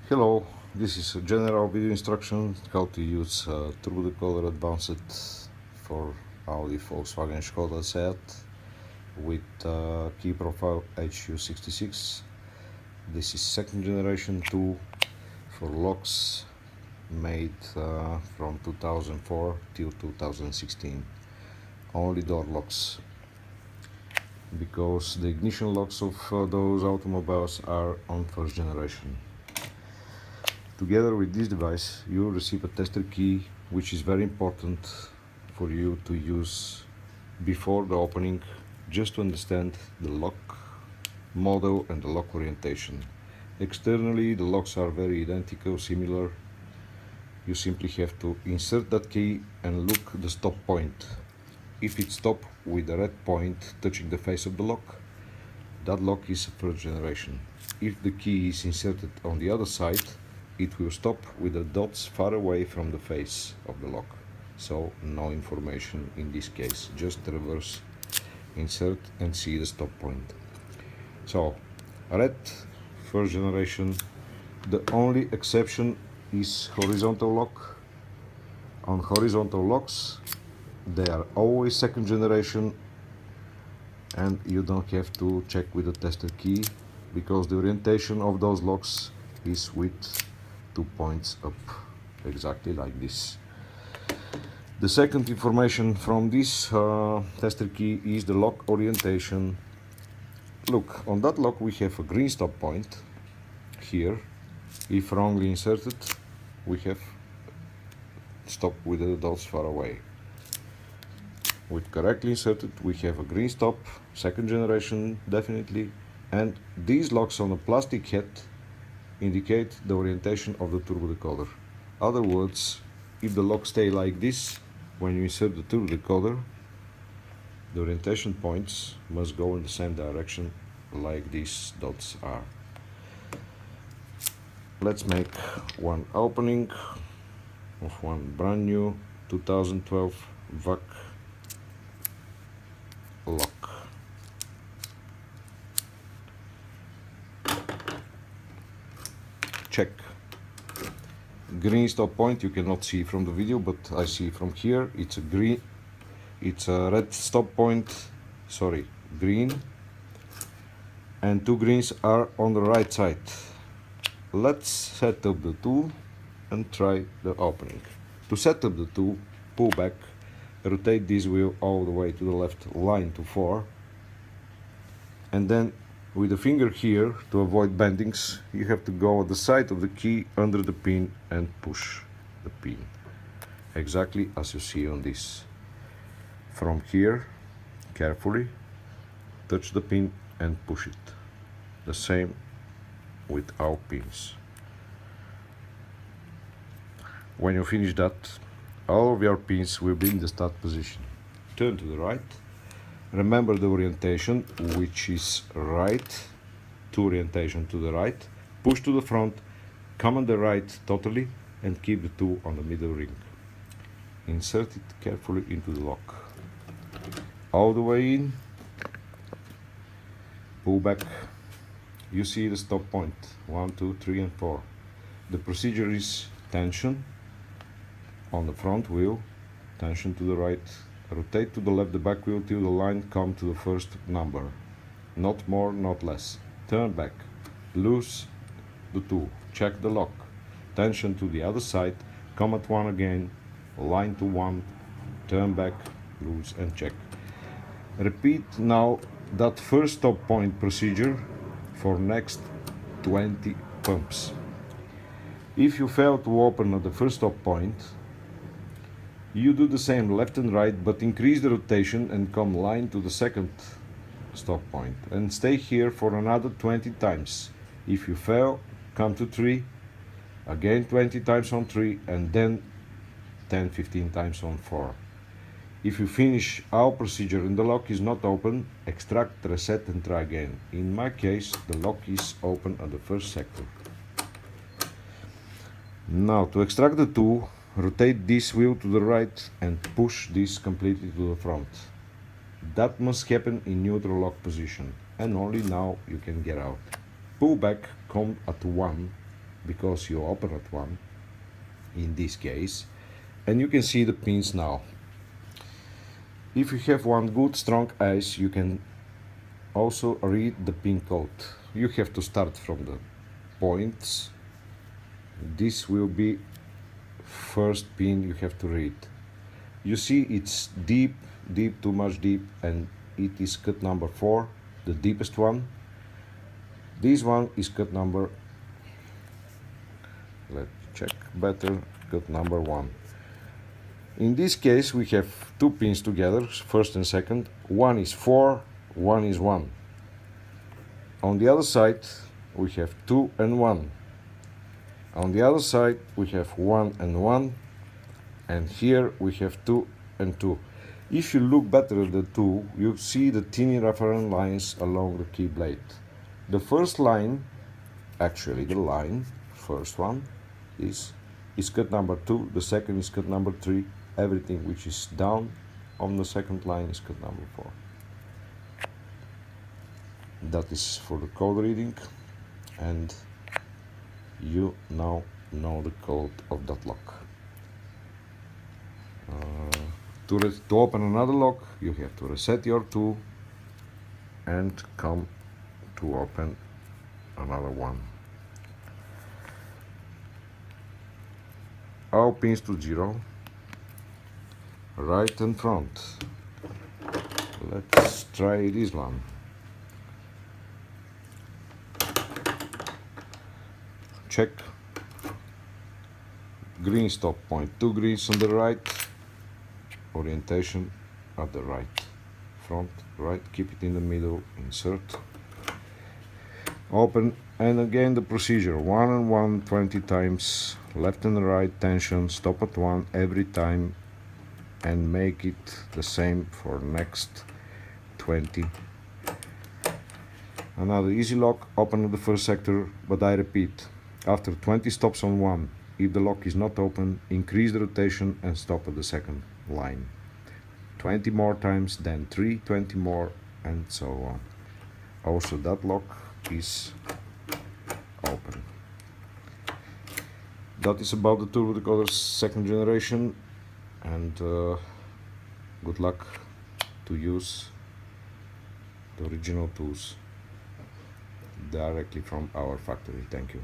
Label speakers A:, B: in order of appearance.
A: Hello, this is a general video instruction how to use Turbo Decoder Advanced for Audi, Volkswagen, Skoda, Seat with key profile HU66. This is second generation tool for locks made from 2004 till 2016. Only door locks, because the ignition locks of those automobiles are on first generation. Together with this device, you will receive a tester key, which is very important for you to use before the opening, just to understand the lock model and the lock orientation. Externally, the locks are very identical, similar. You simply have to insert that key and look the stop point. If it stops with the red point touching the face of the lock, that lock is first generation. If the key is inserted on the other side, it will stop with the dots far away from the face of the lock. So no information in this case, just reverse, insert and see the stop point. So red, first generation. The only exception is horizontal lock. On horizontal locks, they are always second generation, and you don't have to check with the tester key, because the orientation of those locks is with 2 points up, exactly like this. The second information from this tester key is the lock orientation. Look, on that lock we have a green stop point here. If wrongly inserted, we have stop with the dots far away. With correctly inserted, we have a green stop, second generation definitely, and these locks on the plastic head indicate the orientation of the turbo decoder. Other words, if the lock stay like this, when you insert the turbo decoder, the orientation points must go in the same direction like these dots are. Let's make one opening of one brand new 2012 VAC lock. Check. Green stop point you cannot see from the video, but I see from here. It's a red stop point, sorry, green, and two greens are on the right side. Let's set up the tool and try the opening. To set up the tool, pull back, rotate this wheel all the way to the left, line to 4, and then with the finger here, to avoid bendings, you have to go at the side of the key under the pin and push the pin, exactly as you see on this. From here, carefully touch the pin and push it. The same with our pins. When you finish that, all of your pins will be in the start position. Turn to the right. Remember the orientation, which is right, to orientation to the right. Push to the front, come on the right totally, and keep the tool on the middle ring. Insert it carefully into the lock. All the way in, pull back. You see the stop point, 1, 2, 3 and 4. The procedure is tension on the front wheel, tension to the right, rotate to the left the back wheel till the line come to the first number, not more, not less. Turn back, loose the tool, check the lock, tension to the other side, come at 1 again, line to 1, turn back, loose and check. Repeat now that first stop point procedure for next 20 pumps. If you fail to open at the first stop point, you do the same left and right, but increase the rotation and come line to the second stop point and stay here for another 20 times. If you fail, come to 3, again 20 times on 3, and then 10-15 times on 4. If you finish our procedure and the lock is not open, extract, reset and try again. In my case, the lock is open at the first sector. Now to extract the tool, rotate this wheel to the right and push this completely to the front. That must happen in neutral lock position, and only now you can get out. Pull back, come at 1, because you open at one in this case, and you can see the pins now. If you have one good strong eyes, you can also read the pin code. You have to start from the points. This will be first pin you have to read. You see it's deep, too much deep, and it is cut number 4, the deepest one. This one is cut number, let's check better, cut number 1. In this case we have 2 pins together, first and second. One is 4, one is 1. On the other side we have 2 and 1. On the other side we have 1 and 1, and here we have 2 and 2. If you look better at the 2, you see the tiny reference lines along the key blade. The first line, actually the line, first one, is cut number 2, the second is cut number 3, everything which is down on the second line is cut number 4. That is for the code reading, and you now know the code of that lock. To open another lock, you have to reset your tool and come to open another one. All pins to 0, right and front. Let's try this one. Check. Green stop point, 2 greens on the right, orientation at the right, front, right, keep it in the middle, insert, open, and again the procedure, 1 and 1 20 times, left and right tension, stop at 1 every time, and make it the same for next 20. Another easy lock, open at the first sector, but I repeat, after 20 stops on 1, if the lock is not open, increase the rotation and stop at the second line. 20 more times, then 3, 20 more, and so on. Also that lock is open. That is about the Turbo Decoder 2nd generation, and good luck to use the original tools directly from our factory. Thank you.